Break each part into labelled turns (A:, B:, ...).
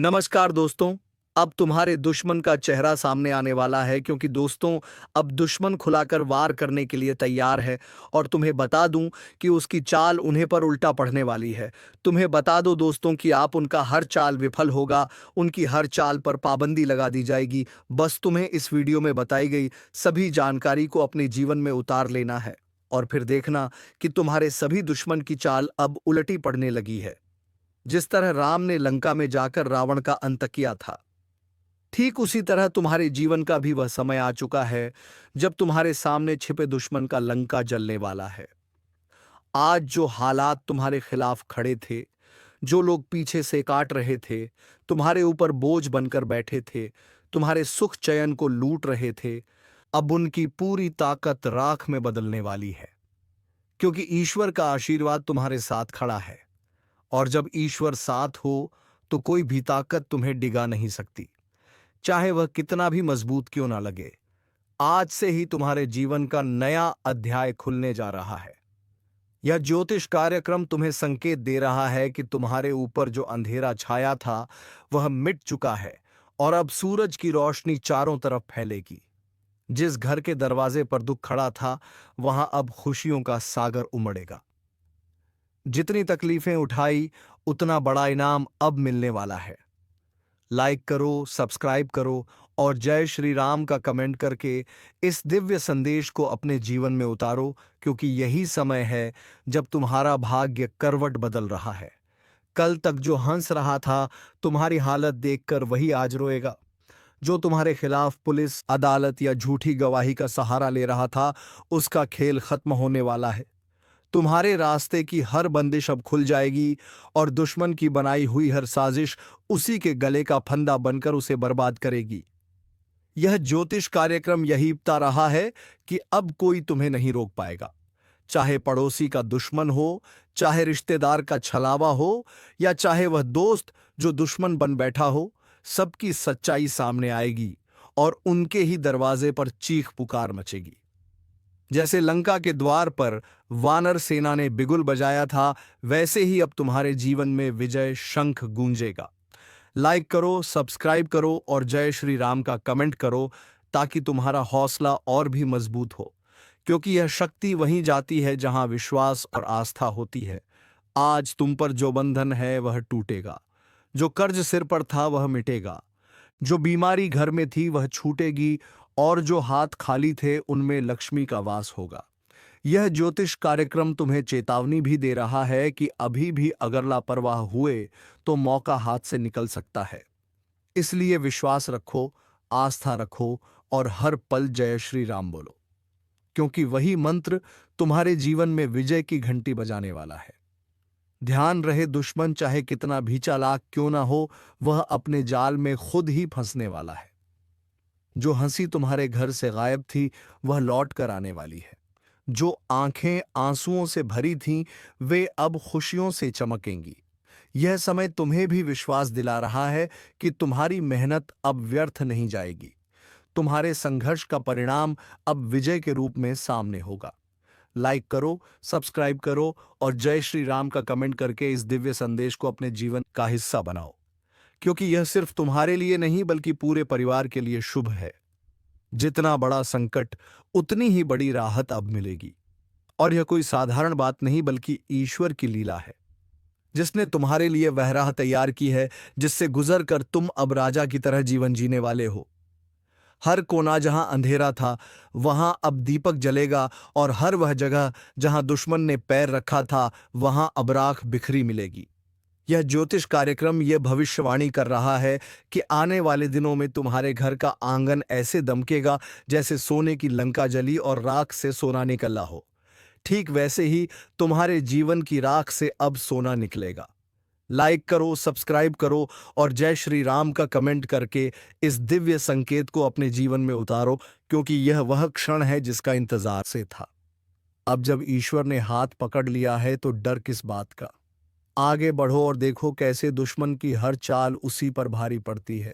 A: नमस्कार दोस्तों। अब तुम्हारे दुश्मन का चेहरा सामने आने वाला है, क्योंकि दोस्तों अब दुश्मन खुलाकर वार करने के लिए तैयार है। और तुम्हें बता दूं कि उसकी चाल उन्हें पर उल्टा पड़ने वाली है। तुम्हें बता दो दोस्तों कि आप उनका हर चाल विफल होगा, उनकी हर चाल पर पाबंदी लगा दी जाएगी। बस तुम्हें इस वीडियो में बताई गई सभी जानकारी को अपने जीवन में उतार लेना है, और फिर देखना कि तुम्हारे सभी दुश्मन की चाल अब उलटी पड़ने लगी है। जिस तरह राम ने लंका में जाकर रावण का अंत किया था, ठीक उसी तरह तुम्हारे जीवन का भी वह समय आ चुका है जब तुम्हारे सामने छिपे दुश्मन का लंका जलने वाला है। आज जो हालात तुम्हारे खिलाफ खड़े थे, जो लोग पीछे से काट रहे थे, तुम्हारे ऊपर बोझ बनकर बैठे थे, तुम्हारे सुख चयन को लूट रहे थे, अब उनकी पूरी ताकत राख में बदलने वाली है। क्योंकि ईश्वर का आशीर्वाद तुम्हारे साथ खड़ा है, और जब ईश्वर साथ हो तो कोई भी ताकत तुम्हें डिगा नहीं सकती, चाहे वह कितना भी मजबूत क्यों ना लगे। आज से ही तुम्हारे जीवन का नया अध्याय खुलने जा रहा है। यह ज्योतिष कार्यक्रम तुम्हें संकेत दे रहा है कि तुम्हारे ऊपर जो अंधेरा छाया था वह मिट चुका है, और अब सूरज की रोशनी चारों तरफ फैलेगी। जिस घर के दरवाजे पर दुख खड़ा था, वहां अब खुशियों का सागर उमड़ेगा। जितनी तकलीफें उठाई, उतना बड़ा इनाम अब मिलने वाला है। लाइक करो, सब्सक्राइब करो और जय श्री राम का कमेंट करके इस दिव्य संदेश को अपने जीवन में उतारो, क्योंकि यही समय है जब तुम्हारा भाग्य करवट बदल रहा है। कल तक जो हंस रहा था, तुम्हारी हालत देखकर वही आज रोएगा। जो तुम्हारे खिलाफ पुलिस, अदालत या झूठी गवाही का सहारा ले रहा था, उसका खेल खत्म होने वाला है। तुम्हारे रास्ते की हर बंदिश अब खुल जाएगी, और दुश्मन की बनाई हुई हर साजिश उसी के गले का फंदा बनकर उसे बर्बाद करेगी। यह ज्योतिष कार्यक्रम यही बता रहा है कि अब कोई तुम्हें नहीं रोक पाएगा। चाहे पड़ोसी का दुश्मन हो, चाहे रिश्तेदार का छलावा हो, या चाहे वह दोस्त जो दुश्मन बन बैठा हो, सबकी सच्चाई सामने आएगी और उनके ही दरवाजे पर चीख पुकार मचेगी। जैसे लंका के द्वार पर वानर सेना ने बिगुल बजाया था, वैसे ही अब तुम्हारे जीवन में विजय शंख गूंजेगा। लाइक करो, सब्सक्राइब करो और जय श्री राम का कमेंट करो, ताकि तुम्हारा हौसला और भी मजबूत हो। क्योंकि यह शक्ति वहीं जाती है जहां विश्वास और आस्था होती है। आज तुम पर जो बंधन है वह टूटेगा, जो कर्ज सिर पर था वह मिटेगा, जो बीमारी घर में थी वह छूटेगी, और जो हाथ खाली थे उनमें लक्ष्मी का वास होगा। यह ज्योतिष कार्यक्रम तुम्हें चेतावनी भी दे रहा है कि अभी भी अगर लापरवाह हुए तो मौका हाथ से निकल सकता है। इसलिए विश्वास रखो, आस्था रखो और हर पल जय श्री राम बोलो, क्योंकि वही मंत्र तुम्हारे जीवन में विजय की घंटी बजाने वाला है। ध्यान रहे, दुश्मन चाहे कितना भी चालाक क्यों ना हो, वह अपने जाल में खुद ही फंसने वाला है। जो हंसी तुम्हारे घर से गायब थी वह लौट कर आने वाली है। जो आंखें आंसुओं से भरी थीं, वे अब खुशियों से चमकेंगी। यह समय तुम्हें भी विश्वास दिला रहा है कि तुम्हारी मेहनत अब व्यर्थ नहीं जाएगी। तुम्हारे संघर्ष का परिणाम अब विजय के रूप में सामने होगा। लाइक करो, सब्सक्राइब करो और जय श्री राम का कमेंट करके इस दिव्य संदेश को अपने जीवन का हिस्सा बनाओ, क्योंकि यह सिर्फ तुम्हारे लिए नहीं बल्कि पूरे परिवार के लिए शुभ है। जितना बड़ा संकट, उतनी ही बड़ी राहत अब मिलेगी। और यह कोई साधारण बात नहीं बल्कि ईश्वर की लीला है, जिसने तुम्हारे लिए वह राह तैयार की है जिससे गुजर कर तुम अब राजा की तरह जीवन जीने वाले हो। हर कोना जहां अंधेरा था वहां अब दीपक जलेगा, और हर वह जगह जहां दुश्मन ने पैर रखा था वहां अब राख बिखरी मिलेगी। यह ज्योतिष कार्यक्रम यह भविष्यवाणी कर रहा है कि आने वाले दिनों में तुम्हारे घर का आंगन ऐसे दमकेगा जैसे सोने की लंका जली और राख से सोना निकला हो। ठीक वैसे ही तुम्हारे जीवन की राख से अब सोना निकलेगा। लाइक करो, सब्सक्राइब करो और जय श्री राम का कमेंट करके इस दिव्य संकेत को अपने जीवन में उतारो, क्योंकि यह वह क्षण है जिसका इंतजार से था। अब जब ईश्वर ने हाथ पकड़ लिया है तो डर किस बात का। आगे बढ़ो और देखो कैसे दुश्मन की हर चाल उसी पर भारी पड़ती है,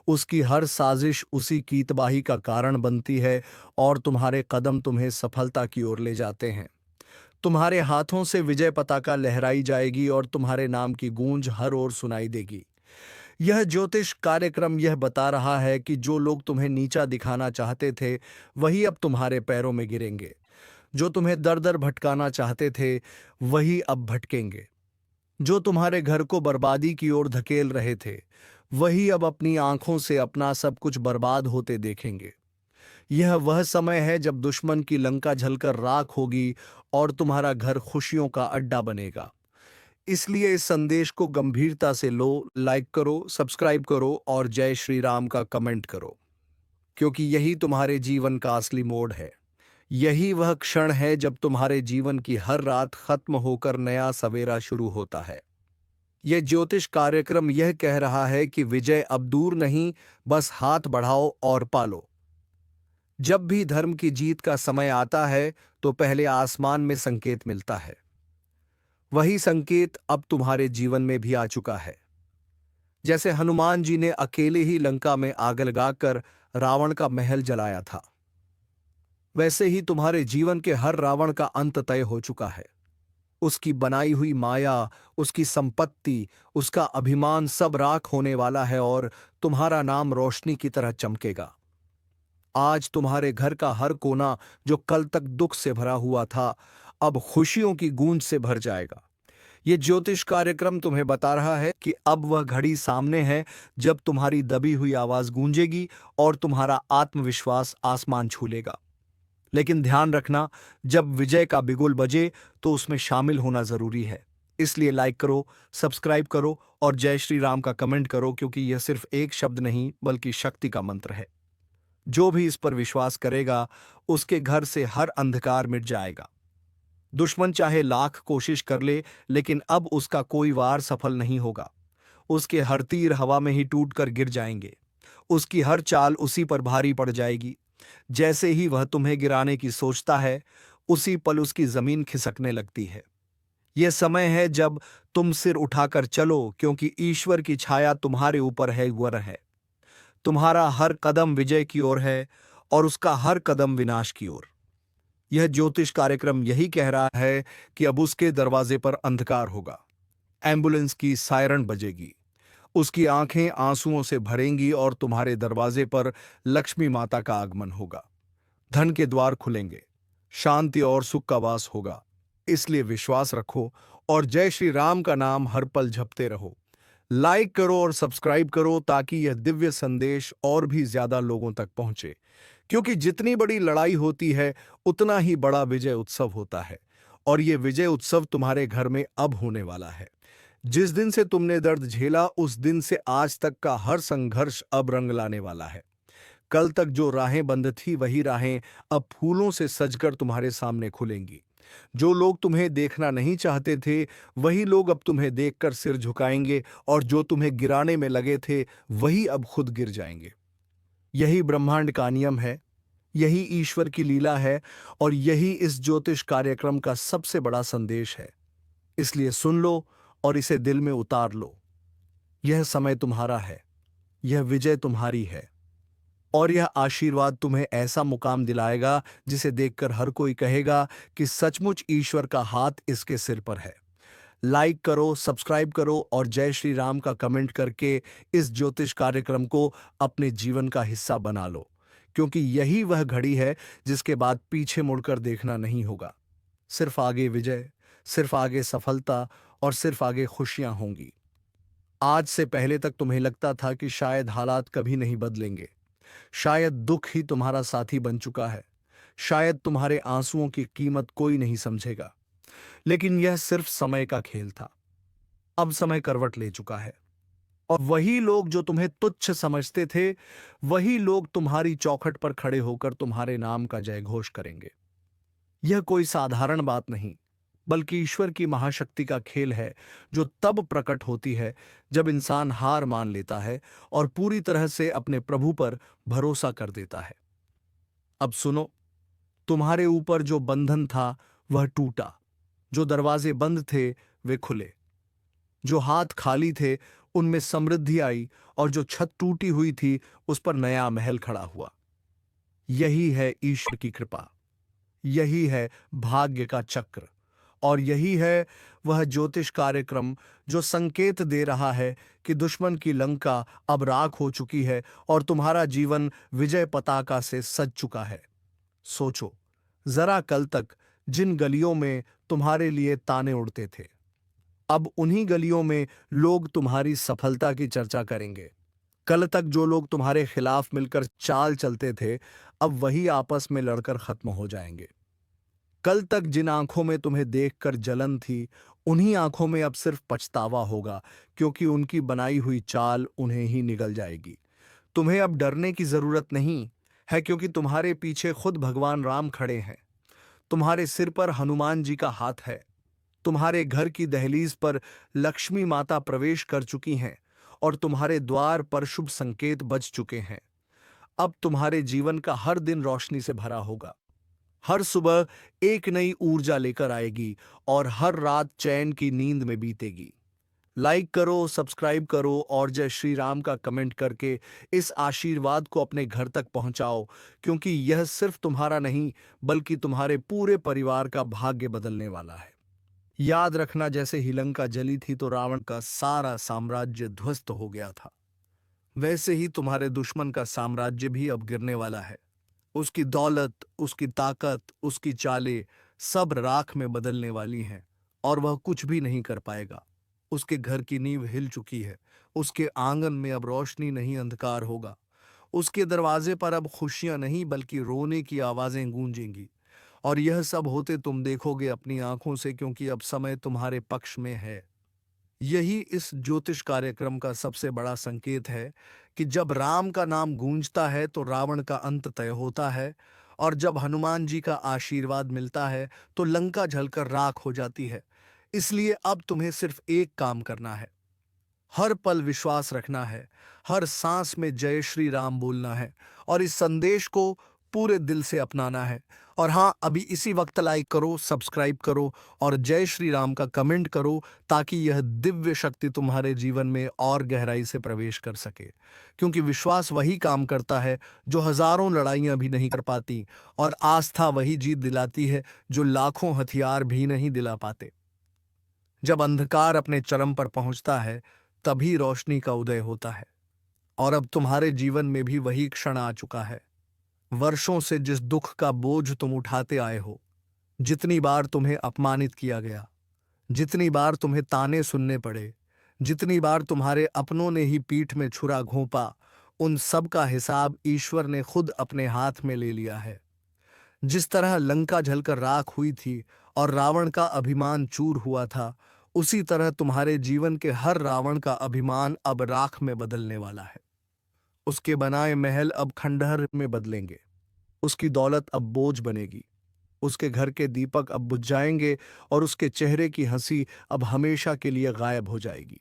A: उसकी हर साजिश उसी की तबाही का कारण बनती है, और तुम्हारे कदम तुम्हें सफलता की ओर ले जाते हैं। तुम्हारे हाथों से विजय पताका लहराई जाएगी और तुम्हारे नाम की गूंज हर ओर सुनाई देगी। यह ज्योतिष कार्यक्रम यह बता रहा है कि जो लोग तुम्हें नीचा दिखाना चाहते थे वही अब तुम्हारे पैरों में गिरेंगे। जो तुम्हें दर दर भटकाना चाहते थे वही अब भटकेंगे। जो तुम्हारे घर को बर्बादी की ओर धकेल रहे थे वही अब अपनी आंखों से अपना सब कुछ बर्बाद होते देखेंगे। यह वह समय है जब दुश्मन की लंका जलकर राख होगी और तुम्हारा घर खुशियों का अड्डा बनेगा। इसलिए इस संदेश को गंभीरता से लो, लाइक करो, सब्सक्राइब करो और जय श्री राम का कमेंट करो, क्योंकि यही तुम्हारे जीवन का असली मोड़ है। यही वह क्षण है जब तुम्हारे जीवन की हर रात खत्म होकर नया सवेरा शुरू होता है। यह ज्योतिष कार्यक्रम यह कह रहा है कि विजय अब दूर नहीं, बस हाथ बढ़ाओ और पालो। जब भी धर्म की जीत का समय आता है तो पहले आसमान में संकेत मिलता है। वही संकेत अब तुम्हारे जीवन में भी आ चुका है। जैसे हनुमान जी ने अकेले ही लंका में आग लगाकर रावण का महल जलाया था, वैसे ही तुम्हारे जीवन के हर रावण का अंत तय हो चुका है। उसकी बनाई हुई माया, उसकी संपत्ति, उसका अभिमान सब राख होने वाला है और तुम्हारा नाम रोशनी की तरह चमकेगा। आज तुम्हारे घर का हर कोना जो कल तक दुख से भरा हुआ था अब खुशियों की गूंज से भर जाएगा। ये ज्योतिष कार्यक्रम तुम्हें बता रहा है कि अब वह घड़ी सामने है जब तुम्हारी दबी हुई आवाज गूंजेगी और तुम्हारा आत्मविश्वास आसमान छू लेगा। लेकिन ध्यान रखना, जब विजय का बिगुल बजे तो उसमें शामिल होना जरूरी है। इसलिए लाइक करो, सब्सक्राइब करो और जय श्री राम का कमेंट करो, क्योंकि यह सिर्फ एक शब्द नहीं बल्कि शक्ति का मंत्र है। जो भी इस पर विश्वास करेगा उसके घर से हर अंधकार मिट जाएगा। दुश्मन चाहे लाख कोशिश कर ले, लेकिन अब उसका कोई वार सफल नहीं होगा। उसके हर तीर हवा में ही टूटकर गिर जाएंगे। उसकी हर चाल उसी पर भारी पड़ जाएगी। जैसे ही वह तुम्हें गिराने की सोचता है उसी पल उसकी जमीन खिसकने लगती है। यह समय है जब तुम सिर उठाकर चलो, क्योंकि ईश्वर की छाया तुम्हारे ऊपर है, वर है। तुम्हारा हर कदम विजय की ओर है और उसका हर कदम विनाश की ओर। यह ज्योतिष कार्यक्रम यही कह रहा है कि अब उसके दरवाजे पर अंधकार होगा। एम्बुलेंस की सायरन बजेगी, उसकी आंखें आंसुओं से भरेंगी और तुम्हारे दरवाजे पर लक्ष्मी माता का आगमन होगा। धन के द्वार खुलेंगे, शांति और सुख का वास होगा। इसलिए विश्वास रखो और जय श्री राम का नाम हर पल जपते रहो। लाइक करो और सब्सक्राइब करो ताकि यह दिव्य संदेश और भी ज्यादा लोगों तक पहुंचे, क्योंकि जितनी बड़ी लड़ाई होती है उतना ही बड़ा विजय उत्सव होता है। और यह विजय उत्सव तुम्हारे घर में अब होने वाला है। जिस दिन से तुमने दर्द झेला उस दिन से आज तक का हर संघर्ष अब रंग लाने वाला है। कल तक जो राहें बंद थी वही राहें अब फूलों से सजकर तुम्हारे सामने खुलेंगी। जो लोग तुम्हें देखना नहीं चाहते थे वही लोग अब तुम्हें देखकर सिर झुकाएंगे और जो तुम्हें गिराने में लगे थे वही अब खुद गिर जाएंगे। यही ब्रह्मांड का नियम है, यही ईश्वर की लीला है और यही इस ज्योतिष कार्यक्रम का सबसे बड़ा संदेश है। इसलिए सुन लो और इसे दिल में उतार लो। यह समय तुम्हारा है, यह विजय तुम्हारी है और यह आशीर्वाद तुम्हें ऐसा मुकाम दिलाएगा जिसे देखकर हर कोई कहेगा कि सचमुच ईश्वर का हाथ इसके सिर पर है। लाइक करो, सब्सक्राइब करो और जय श्री राम का कमेंट करके इस ज्योतिष कार्यक्रम को अपने जीवन का हिस्सा बना लो, क्योंकि यही वह घड़ी है जिसके बाद पीछे मुड़कर देखना नहीं होगा। सिर्फ आगे विजय, सिर्फ आगे सफलता और सिर्फ आगे खुशियां होंगी। आज से पहले तक तुम्हें लगता था कि शायद हालात कभी नहीं बदलेंगे, शायद दुख ही तुम्हारा साथी बन चुका है, शायद तुम्हारे आंसुओं की कीमत कोई नहीं समझेगा। लेकिन यह सिर्फ समय का खेल था। अब समय करवट ले चुका है और वही लोग जो तुम्हें तुच्छ समझते थे वही लोग तुम्हारी चौखट पर खड़े होकर तुम्हारे नाम का जय घोष करेंगे। यह कोई साधारण बात नहीं बल्कि ईश्वर की महाशक्ति का खेल है, जो तब प्रकट होती है जब इंसान हार मान लेता है और पूरी तरह से अपने प्रभु पर भरोसा कर देता है। अब सुनो, तुम्हारे ऊपर जो बंधन था वह टूटा, जो दरवाजे बंद थे वे खुले, जो हाथ खाली थे उनमें समृद्धि आई और जो छत टूटी हुई थी उस पर नया महल खड़ा हुआ। यही है ईश्वर की कृपा, यही है भाग्य का चक्र और यही है वह ज्योतिष कार्यक्रम जो संकेत दे रहा है कि दुश्मन की लंका अब राख हो चुकी है और तुम्हारा जीवन विजय पताका से सज चुका है। सोचो जरा, कल तक जिन गलियों में तुम्हारे लिए ताने उड़ते थे, अब उन्हीं गलियों में लोग तुम्हारी सफलता की चर्चा करेंगे। कल तक जो लोग तुम्हारे खिलाफ मिलकर चाल चलते थे, अब वही आपस में लड़कर खत्म हो जाएंगे। कल तक जिन आंखों में तुम्हें देखकर जलन थी, उन्हीं आंखों में अब सिर्फ पछतावा होगा, क्योंकि उनकी बनाई हुई चाल उन्हें ही निगल जाएगी। तुम्हें अब डरने की जरूरत नहीं है, क्योंकि तुम्हारे पीछे खुद भगवान राम खड़े हैं। तुम्हारे सिर पर हनुमान जी का हाथ है। तुम्हारे घर की दहलीज पर लक्ष्मी माता प्रवेश कर चुकी हैं और तुम्हारे द्वार पर शुभ संकेत बज चुके हैं। अब तुम्हारे जीवन का हर दिन रोशनी से भरा होगा। हर सुबह एक नई ऊर्जा लेकर आएगी और हर रात चैन की नींद में बीतेगी। लाइक करो, सब्सक्राइब करो और जय श्री राम का कमेंट करके इस आशीर्वाद को अपने घर तक पहुंचाओ, क्योंकि यह सिर्फ तुम्हारा नहीं बल्कि तुम्हारे पूरे परिवार का भाग्य बदलने वाला है। याद रखना, जैसे ही लंका जली थी तो रावण का सारा साम्राज्य ध्वस्त हो गया था, वैसे ही तुम्हारे दुश्मन का साम्राज्य भी अब गिरने वाला है। उसकी दौलत, उसकी ताकत, उसकी चालें सब राख में बदलने वाली हैं और वह कुछ भी नहीं कर पाएगा। उसके घर की नींव हिल चुकी है। उसके आंगन में अब रोशनी नहीं, अंधकार होगा। उसके दरवाजे पर अब खुशियां नहीं बल्कि रोने की आवाजें गूंजेंगी। और यह सब होते तुम देखोगे अपनी आंखों से, क्योंकि अब समय तुम्हारे पक्ष में है। यही इस ज्योतिष कार्यक्रम का सबसे बड़ा संकेत है कि जब राम का नाम गूंजता है तो रावण का अंत तय होता है, और जब हनुमान जी का आशीर्वाद मिलता है तो लंका जलकर राख हो जाती है। इसलिए अब तुम्हें सिर्फ एक काम करना है, हर पल विश्वास रखना है, हर सांस में जय श्री राम बोलना है और इस संदेश को पूरे दिल से अपनाना है। और हाँ, अभी इसी वक्त लाइक करो, सब्सक्राइब करो और जय श्री राम का कमेंट करो, ताकि यह दिव्य शक्ति तुम्हारे जीवन में और गहराई से प्रवेश कर सके। क्योंकि विश्वास वही काम करता है जो हजारों लड़ाइयां भी नहीं कर पाती, और आस्था वही जीत दिलाती है जो लाखों हथियार भी नहीं दिला पाते। जब अंधकार अपने चरम पर पहुंचता है, तभी रोशनी का उदय होता है। और अब तुम्हारे जीवन में भी वही क्षण आ चुका है। वर्षों से जिस दुख का बोझ तुम उठाते आए हो, जितनी बार तुम्हें अपमानित किया गया, जितनी बार तुम्हें ताने सुनने पड़े, जितनी बार तुम्हारे अपनों ने ही पीठ में छुरा घोंपा, उन सब का हिसाब ईश्वर ने खुद अपने हाथ में ले लिया है। जिस तरह लंका जलकर राख हुई थी और रावण का अभिमान चूर हुआ था, उसी तरह तुम्हारे जीवन के हर रावण का अभिमान अब राख में बदलने वाला है। उसके बनाए महल अब खंडहर में बदलेंगे। उसकी दौलत अब बोझ बनेगी। उसके घर के दीपक अब बुझ जाएंगे और उसके चेहरे की हंसी अब हमेशा के लिए गायब हो जाएगी।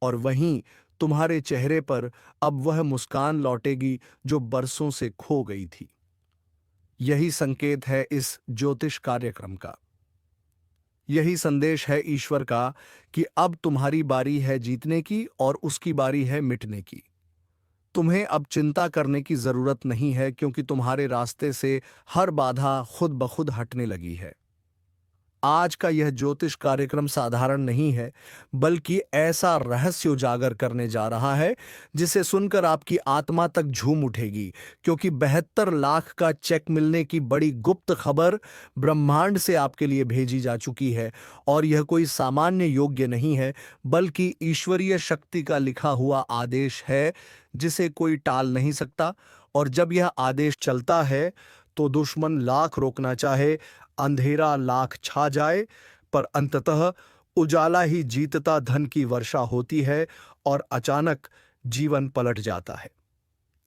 A: और वहीं तुम्हारे चेहरे पर अब वह मुस्कान लौटेगी जो बरसों से खो गई थी। यही संकेत है इस ज्योतिष कार्यक्रम का। यही संदेश है ईश्वर का कि अब तुम्हारी बारी है जीतने की और उसकी बारी है मिटने की। तुम्हें अब चिंता करने की जरूरत नहीं है, क्योंकि तुम्हारे रास्ते से हर बाधा खुद ब खुद हटने लगी है। आज का यह ज्योतिष कार्यक्रम साधारण नहीं है, बल्कि ऐसा रहस्य उजागर करने जा रहा है जिसे सुनकर आपकी आत्मा तक झूम उठेगी, क्योंकि 72 लाख का चेक मिलने की बड़ी गुप्त खबर ब्रह्मांड से आपके लिए भेजी जा चुकी है। और यह कोई सामान्य योग्य नहीं है, बल्कि ईश्वरीय शक्ति का लिखा हुआ आदेश है जिसे कोई टाल नहीं सकता। और जब यह आदेश चलता है तो दुश्मन लाख रोकना चाहे, अंधेरा लाख छा जाए, पर अंततः उजाला ही जीतता धन की वर्षा होती है और अचानक जीवन पलट जाता है।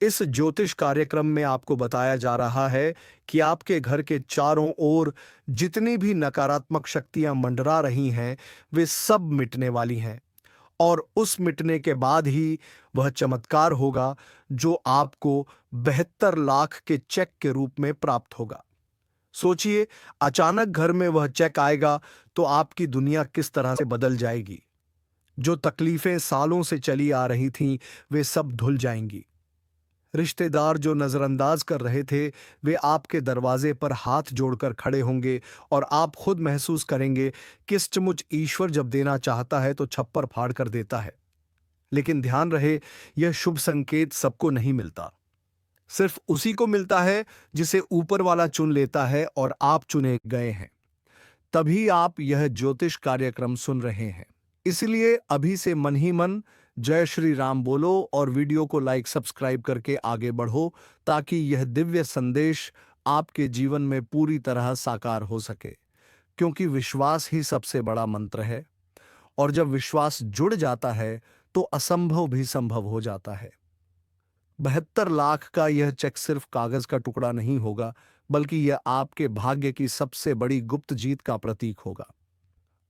A: इस ज्योतिष कार्यक्रम में आपको बताया जा रहा है कि आपके घर के चारों ओर जितनी भी नकारात्मक शक्तियां मंडरा रही हैं, वे सब मिटने वाली हैं। और उस मिटने के बाद ही वह चमत्कार होगा जो आपको 72 लाख के चेक के रूप में प्राप्त होगा। सोचिए, अचानक घर में वह चेक आएगा तो आपकी दुनिया किस तरह से बदल जाएगी। जो तकलीफें सालों से चली आ रही थीं, वे सब धुल जाएंगी। रिश्तेदार जो नज़रअंदाज कर रहे थे, वे आपके दरवाजे पर हाथ जोड़कर खड़े होंगे और आप खुद महसूस करेंगे कि सचमुच ईश्वर जब देना चाहता है तो छप्पर फाड़ कर देता है। लेकिन ध्यान रहे, यह शुभ संकेत सबको नहीं मिलता। सिर्फ उसी को मिलता है जिसे ऊपर वाला चुन लेता है और आप चुने गए हैं। तभी आप यह ज्योतिष कार्यक्रम सुन रहे हैं। इसलिए अभी से मन ही मन जय श्री राम बोलो और वीडियो को लाइक सब्सक्राइब करके आगे बढ़ो, ताकि यह दिव्य संदेश आपके जीवन में पूरी तरह साकार हो सके। क्योंकि विश्वास ही सबसे बड़ा मंत्र है, और जब विश्वास जुड़ जाता है तो असंभव भी संभव हो जाता है। 72 लाख का यह चेक सिर्फ कागज का टुकड़ा नहीं होगा, बल्कि यह आपके भाग्य की सबसे बड़ी गुप्त जीत का प्रतीक होगा।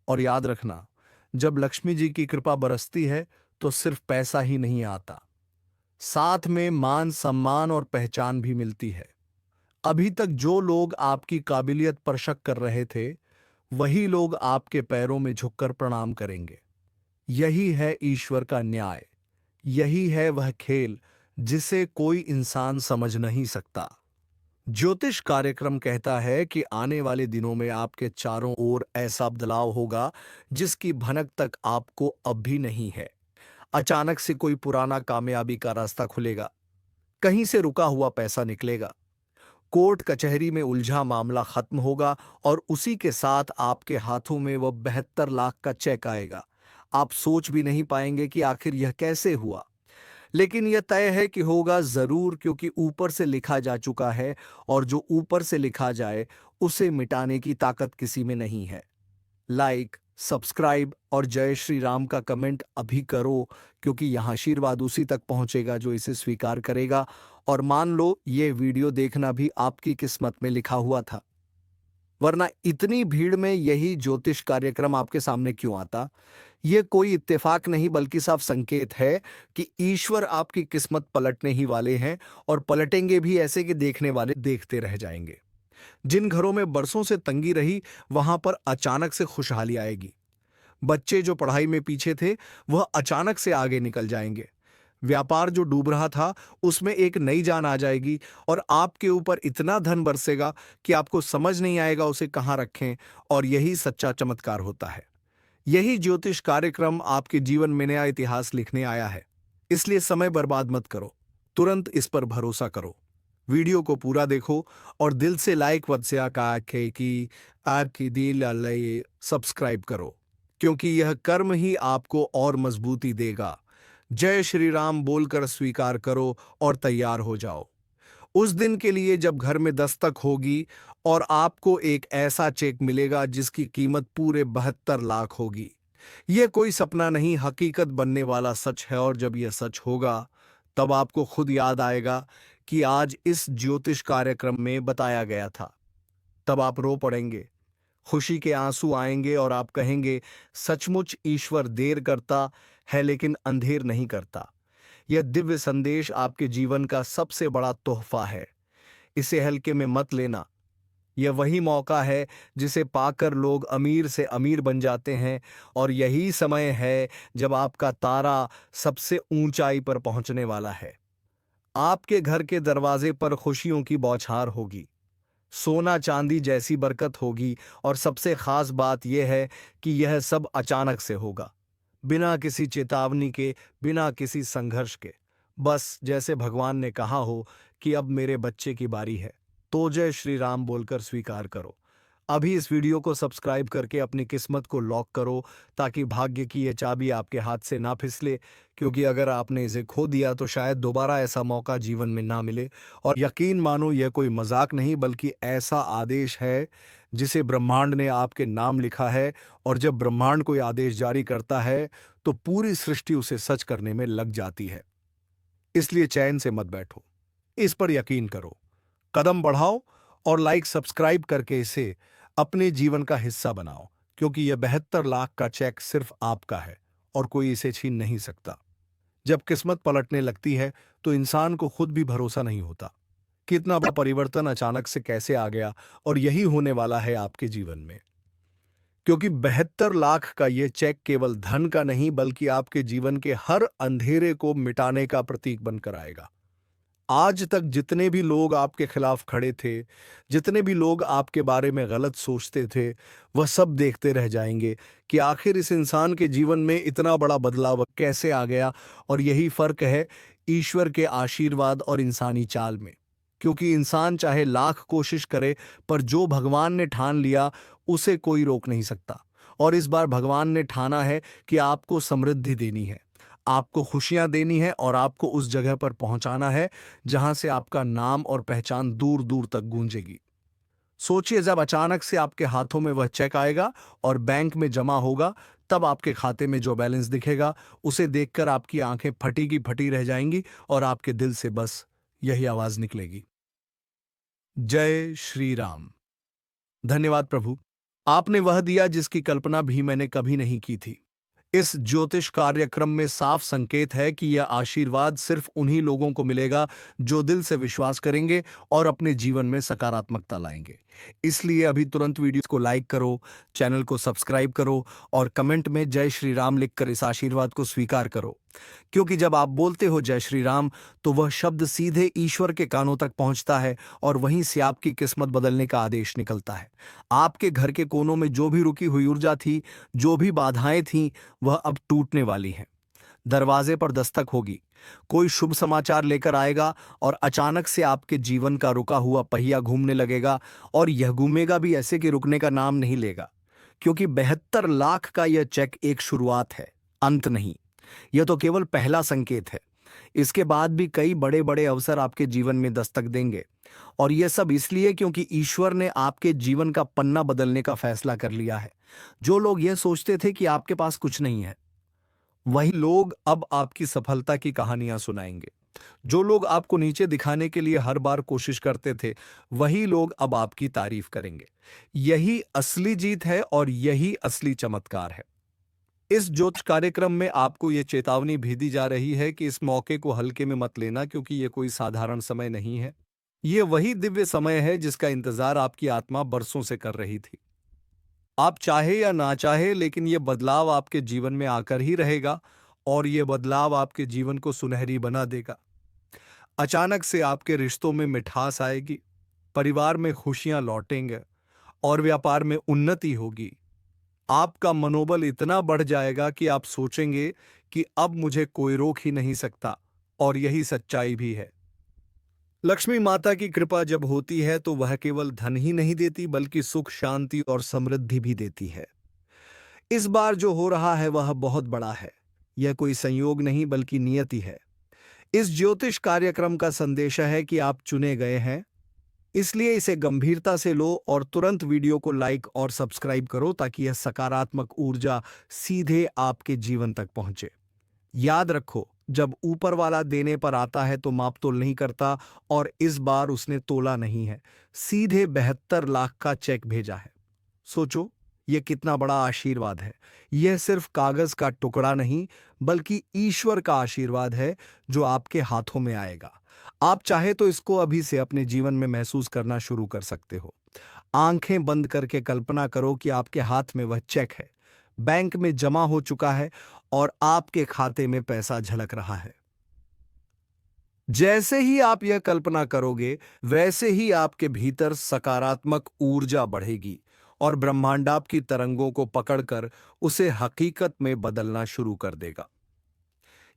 A: और याद रखना, जब लक्ष्मी जी की कृपा बरसती है तो सिर्फ पैसा ही नहीं आता, साथ में मान सम्मान और पहचान भी मिलती है। अभी तक जो लोग आपकी काबिलियत पर शक कर रहे थे, वही लोग आपके पैरों में झुककर प्रणाम करेंगे। यही है ईश्वर का न्याय। यही है वह खेल जिसे कोई इंसान समझ नहीं सकता। ज्योतिष कार्यक्रम कहता है कि आने वाले दिनों में आपके चारों ओर ऐसा बदलाव होगा जिसकी भनक तक आपको अब भी नहीं है। अचानक से कोई पुराना कामयाबी का रास्ता खुलेगा, कहीं से रुका हुआ पैसा निकलेगा, कोर्ट कचहरी में उलझा मामला खत्म होगा और उसी के साथ आपके हाथों में वह 72 लाख का चेक आएगा। आप सोच भी नहीं पाएंगे कि आखिर यह कैसे हुआ, लेकिन यह तय है कि होगा जरूर, क्योंकि ऊपर से लिखा जा चुका है और जो ऊपर से लिखा जाए उसे मिटाने की ताकत किसी में नहीं है। लाइक, सब्सक्राइब और जय श्री राम का कमेंट अभी करो, क्योंकि यह आशीर्वाद उसी तक पहुंचेगा जो इसे स्वीकार करेगा। और मान लो ये वीडियो देखना भी आपकी किस्मत में लिखा हुआ था, वरना इतनी भीड़ में यही ज्योतिष कार्यक्रम आपके सामने क्यों आता। ये कोई इत्तेफाक नहीं, बल्कि साफ संकेत है कि ईश्वर आपकी किस्मत पलटने ही वाले हैं, और पलटेंगे भी ऐसे कि देखने वाले देखते रह जाएंगे। जिन घरों में बरसों से तंगी रही, वहां पर अचानक से खुशहाली आएगी। बच्चे जो पढ़ाई में पीछे थे, वह अचानक से आगे निकल जाएंगे। व्यापार जो डूब रहा था, उसमें एक नई जान आ जाएगी और आपके ऊपर इतना धन बरसेगा कि आपको समझ नहीं आएगा उसे कहाँ रखें। और यही सच्चा चमत्कार होता है। यही ज्योतिष कार्यक्रम आपके जीवन में नया इतिहास लिखने आया है। इसलिए समय बर्बाद मत करो, तुरंत इस पर भरोसा करो। वीडियो को पूरा देखो और दिल से लाइक वत्स्या का की आपकी दिल लय सब्सक्राइब करो, क्योंकि यह कर्म ही आपको और मजबूती देगा। जय श्री राम बोलकर स्वीकार करो और तैयार हो जाओ उस दिन के लिए जब घर में दस्तक होगी और आपको एक ऐसा चेक मिलेगा जिसकी कीमत पूरे 72 लाख होगी। यह कोई सपना नहीं, हकीकत बनने वाला सच है। और जब यह सच होगा, तब आपको खुद याद आएगा कि आज इस ज्योतिष कार्यक्रम में बताया गया था। तब आप रो पड़ेंगे, खुशी के आंसू आएंगे और आप कहेंगे, सचमुच ईश्वर देर करता है लेकिन अंधेर नहीं करता। यह दिव्य संदेश आपके जीवन का सबसे बड़ा तोहफा है। इसे हल्के में मत लेना। यह वही मौका है जिसे पाकर लोग अमीर से अमीर बन जाते हैं, और यही समय है जब आपका तारा सबसे ऊंचाई पर पहुंचने वाला है। आपके घर के दरवाजे पर खुशियों की बौछार होगी, सोना चांदी जैसी बरकत होगी, और सबसे खास बात यह है कि यह सब अचानक से होगा, बिना किसी चेतावनी के, बिना किसी संघर्ष के। बस जैसे भगवान ने कहा हो कि अब मेरे बच्चे की बारी है, तो जय श्री राम बोलकर स्वीकार करो। अभी इस वीडियो को सब्सक्राइब करके अपनी किस्मत को लॉक करो, ताकि भाग्य की यह चाबी आपके हाथ से ना फिसले, क्योंकि अगर आपने इसे खो दिया तो शायद दोबारा ऐसा मौका जीवन में ना मिले। और यकीन मानो, यह कोई मजाक नहीं, बल्कि ऐसा आदेश है जिसे ब्रह्मांड ने आपके नाम लिखा है। और जब ब्रह्मांड कोई आदेश जारी करता है तो पूरी सृष्टि उसे सच करने में लग जाती है। इसलिए चैन से मत बैठो, इस पर यकीन करो, कदम बढ़ाओ और लाइक सब्सक्राइब करके इसे अपने जीवन का हिस्सा बनाओ, क्योंकि यह 72 लाख का चेक सिर्फ आपका है और कोई इसे छीन नहीं सकता। जब किस्मत पलटने लगती है तो इंसान को खुद भी भरोसा नहीं होता कि इतना बड़ा परिवर्तन अचानक से कैसे आ गया। और यही होने वाला है आपके जीवन में, क्योंकि 72 लाख का यह चेक केवल धन का नहीं, बल्कि आपके जीवन के हर अंधेरे को मिटाने का प्रतीक बनकर आएगा। आज तक जितने भी लोग आपके खिलाफ खड़े थे, जितने भी लोग आपके बारे में गलत सोचते थे, वह सब देखते रह जाएंगे कि आखिर इस इंसान के जीवन में इतना बड़ा बदलाव कैसे आ गया। और यही फर्क है ईश्वर के आशीर्वाद और इंसानी चाल में। क्योंकि इंसान चाहे लाख कोशिश करे, पर जो भगवान ने ठान लिया उसे कोई रोक नहीं सकता। और इस बार भगवान ने ठाना है कि आपको समृद्धि देनी है, आपको खुशियां देनी है और आपको उस जगह पर पहुंचाना है जहां से आपका नाम और पहचान दूर दूर तक गूंजेगी। सोचिए, जब अचानक से आपके हाथों में वह चेक आएगा और बैंक में जमा होगा, तब आपके खाते में जो बैलेंस दिखेगा उसे देखकर आपकी आंखें फटी की फटी रह जाएंगी और आपके दिल से बस यही आवाज निकलेगी, जय श्री राम। धन्यवाद प्रभु, आपने वह दिया जिसकी कल्पना भी मैंने कभी नहीं की थी। इस ज्योतिष कार्यक्रम में साफ संकेत है कि यह आशीर्वाद सिर्फ उन्हीं लोगों को मिलेगा जो दिल से विश्वास करेंगे और अपने जीवन में सकारात्मकता लाएंगे। इसलिए अभी तुरंत वीडियो को लाइक करो, चैनल को सब्सक्राइब करो और कमेंट में जय श्री राम लिखकर इस आशीर्वाद को स्वीकार करो। क्योंकि जब आप बोलते हो जय श्री राम, तो वह शब्द सीधे ईश्वर के कानों तक पहुंचता है और वहीं से आपकी किस्मत बदलने का आदेश निकलता है। आपके घर के कोनों में जो भी रुकी हुई ऊर्जा थी, जो भी बाधाएं थीं, वह अब टूटने वाली हैं। दरवाजे पर दस्तक होगी, कोई शुभ समाचार लेकर आएगा और अचानक से आपके जीवन का रुका हुआ पहिया घूमने लगेगा। और यह घूमेगा भी ऐसे कि रुकने का नाम नहीं लेगा। क्योंकि 72 लाख का यह चेक एक शुरुआत है, अंत नहीं। यह तो केवल पहला संकेत है। इसके बाद भी कई बड़े बड़े अवसर आपके जीवन में दस्तक देंगे। और यह सब इसलिए क्योंकि ईश्वर ने आपके जीवन का पन्ना बदलने का फैसला कर लिया है। जो लोग यह सोचते थे कि आपके पास कुछ नहीं है, वही लोग अब आपकी सफलता की कहानियां सुनाएंगे। जो लोग आपको नीचे दिखाने के लिए हर बार कोशिश करते थे, वही लोग अब आपकी तारीफ करेंगे। यही असली जीत है और यही असली चमत्कार है। इस ज्योतिष कार्यक्रम में आपको यह चेतावनी भी दी जा रही है कि इस मौके को हल्के में मत लेना, क्योंकि यह कोई साधारण समय नहीं है। यह वही दिव्य समय है जिसका इंतजार आपकी आत्मा बरसों से कर रही थी। आप चाहे या ना चाहे, लेकिन यह बदलाव आपके जीवन में आकर ही रहेगा और यह बदलाव आपके जीवन को सुनहरी बना देगा। अचानक से आपके रिश्तों में मिठास आएगी, परिवार में खुशियां लौटेंगे और व्यापार में उन्नति होगी। आपका मनोबल इतना बढ़ जाएगा कि आप सोचेंगे कि अब मुझे कोई रोक ही नहीं सकता। और यही सच्चाई भी है। लक्ष्मी माता की कृपा जब होती है तो वह केवल धन ही नहीं देती, बल्कि सुख, शांति और समृद्धि भी देती है। इस बार जो हो रहा है वह बहुत बड़ा है। यह कोई संयोग नहीं बल्कि नियति है। इस ज्योतिष कार्यक्रम का संदेश है कि आप चुने गए हैं। इसलिए इसे गंभीरता से लो और तुरंत वीडियो को लाइक और सब्सक्राइब करो, ताकि यह सकारात्मक ऊर्जा सीधे आपके जीवन तक पहुंचे। याद रखो, जब ऊपर वाला देने पर आता है तो मापतोल नहीं करता, और इस बार उसने तोला नहीं है, सीधे 72 लाख का चेक भेजा है। सोचो, यह कितना बड़ा आशीर्वाद है। यह सिर्फ कागज का टुकड़ा नहीं, बल्कि ईश्वर का आशीर्वाद है जो आपके हाथों में आएगा। आप चाहे तो इसको अभी से अपने जीवन में महसूस करना शुरू कर सकते हो। आंखें बंद करके कल्पना करो कि आपके हाथ में वह चेक है, बैंक में जमा हो चुका है और आपके खाते में पैसा झलक रहा है। जैसे ही आप यह कल्पना करोगे, वैसे ही आपके भीतर सकारात्मक ऊर्जा बढ़ेगी और ब्रह्मांड आपकी तरंगों को पकड़कर उसे हकीकत में बदलना शुरू कर देगा।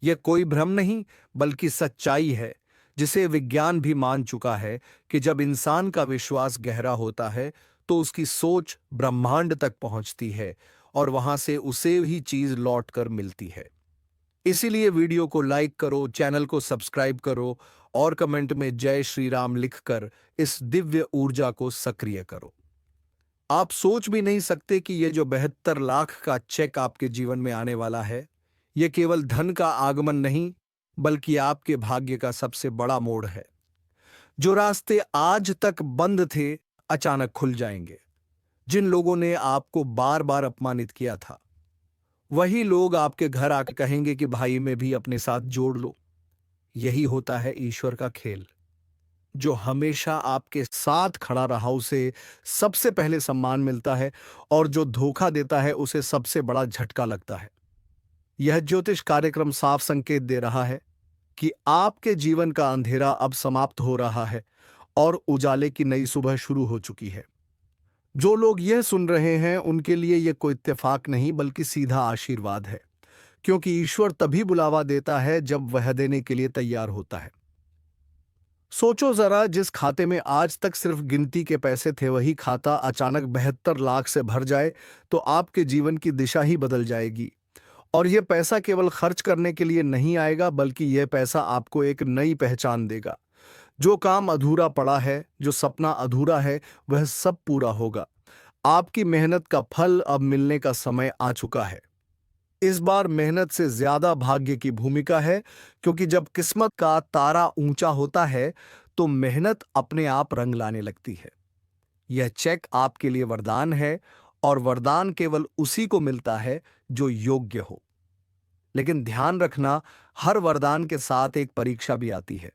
A: यह कोई भ्रम नहीं, बल्कि सच्चाई है, जिसे विज्ञान भी मान चुका है कि जब इंसान का विश्वास गहरा होता है तो उसकी सोच ब्रह्मांड तक पहुंचती है और वहां से उसे ही चीज लौट कर मिलती है। इसीलिए वीडियो को लाइक करो, चैनल को सब्सक्राइब करो और कमेंट में जय श्री राम लिखकर इस दिव्य ऊर्जा को सक्रिय करो। आप सोच भी नहीं सकते कि यह जो 72 लाख का चेक आपके जीवन में आने वाला है, यह केवल धन का आगमन नहीं, बल्कि आपके भाग्य का सबसे बड़ा मोड़ है। जो रास्ते आज तक बंद थे, अचानक खुल जाएंगे। जिन लोगों ने आपको बार बार अपमानित किया था, वही लोग आपके घर आकर कहेंगे कि भाई में भी अपने साथ जोड़ लो। यही होता है ईश्वर का खेल। जो हमेशा आपके साथ खड़ा रहा उसे सबसे पहले सम्मान मिलता है, और जो धोखा देता है उसे सबसे बड़ा झटका लगता है। यह ज्योतिष कार्यक्रम साफ संकेत दे रहा है कि आपके जीवन का अंधेरा अब समाप्त हो रहा है और उजाले की नई सुबह शुरू हो चुकी है। जो लोग यह सुन रहे हैं उनके लिए यह कोई इत्तेफाक नहीं बल्कि सीधा आशीर्वाद है, क्योंकि ईश्वर तभी बुलावा देता है जब वह देने के लिए तैयार होता है। सोचो जरा, जिस खाते में आज तक सिर्फ गिनती के पैसे थे वही खाता अचानक 72 लाख से भर जाए तो आपके जीवन की दिशा ही बदल जाएगी। और यह पैसा केवल खर्च करने के लिए नहीं आएगा बल्कि यह पैसा आपको एक नई पहचान देगा। जो काम अधूरा पड़ा है, जो सपना अधूरा है, वह सब पूरा होगा। आपकी मेहनत का फल अब मिलने का समय आ चुका है। इस बार मेहनत से ज्यादा भाग्य की भूमिका है, क्योंकि जब किस्मत का तारा ऊंचा होता है तो मेहनत अपने आप रंग लाने लगती है। यह चेक आपके लिए वरदान है, और वरदान केवल उसी को मिलता है जो योग्य हो। लेकिन ध्यान रखना, हर वरदान के साथ एक परीक्षा भी आती है।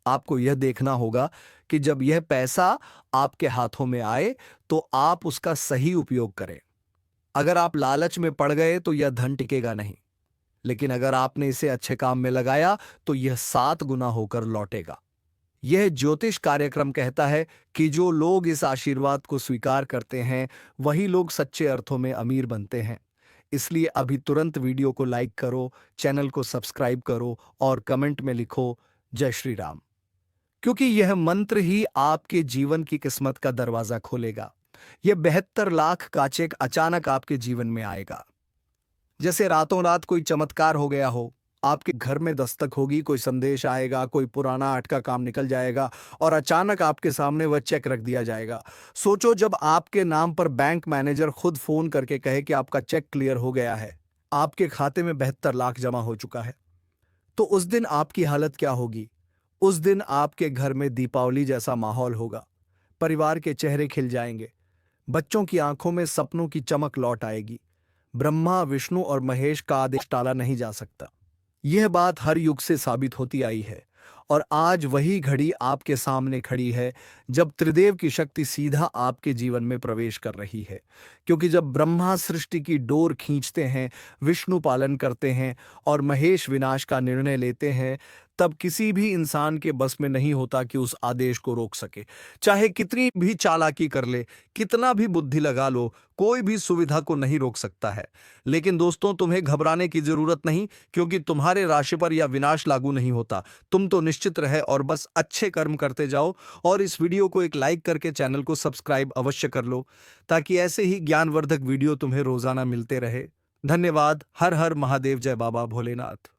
A: आपको यह देखना होगा कि जब यह पैसा आपके हाथों में आए तो आप उसका सही उपयोग करें। अगर आप लालच में पड़ गए तो यह धन टिकेगा नहीं, लेकिन अगर आपने इसे अच्छे काम में लगाया तो यह 7 गुना होकर लौटेगा। यह ज्योतिष कार्यक्रम कहता है कि जो लोग इस आशीर्वाद को स्वीकार करते हैं वही लोग सच्चे अर्थों में अमीर बनते हैं। इसलिए अभी तुरंत वीडियो को लाइक करो, चैनल को सब्सक्राइब करो और कमेंट में लिखो जय श्री राम, क्योंकि यह मंत्र ही आपके जीवन की किस्मत का दरवाजा खोलेगा। यह 72 लाख का चेक अचानक आपके जीवन में आएगा, जैसे रातों रात कोई चमत्कार हो गया हो। आपके घर में दस्तक होगी, कोई संदेश आएगा, कोई पुराना अटका काम निकल जाएगा और अचानक आपके सामने वह चेक रख दिया जाएगा। सोचो, जब आपके नाम पर बैंक मैनेजर खुद फोन करके कहे कि आपका चेक क्लियर हो गया है, आपके खाते में 72 लाख जमा हो चुका है, तो उस दिन आपकी हालत क्या होगी? उस दिन आपके घर में दीपावली जैसा माहौल होगा। परिवार के चेहरे खिल जाएंगे, बच्चों की आंखों में सपनों की चमक लौट आएगी। ब्रह्मा, विष्णु और महेश का आदेश टाला नहीं जा सकता। यह बात हर युग से साबित होती आई है, और आज वही घड़ी आपके सामने खड़ी है जब त्रिदेव की शक्ति सीधा आपके जीवन में प्रवेश कर रही है। क्योंकि जब ब्रह्मा सृष्टि की डोर खींचते हैं, विष्णु पालन करते हैं और महेश विनाश का निर्णय लेते हैं, तब किसी भी इंसान के बस में नहीं होता कि उस आदेश को रोक सके। चाहे कितनी भी चालाकी कर ले, कितना भी बुद्धि लगा लो, कोई भी सुविधा को नहीं रोक सकता है। लेकिन दोस्तों, तुम्हें घबराने की जरूरत नहीं, क्योंकि तुम्हारे राशि पर यह विनाश लागू नहीं होता। तुम तो निश्चित रहे और बस अच्छे कर्म करते जाओ, और इस वीडियो को एक लाइक करके चैनल को सब्सक्राइब अवश्य कर लो, ताकि ऐसे ही ज्ञानवर्धक वीडियो तुम्हें रोजाना मिलते रहे। धन्यवाद। हर हर महादेव। जय बाबा भोलेनाथ।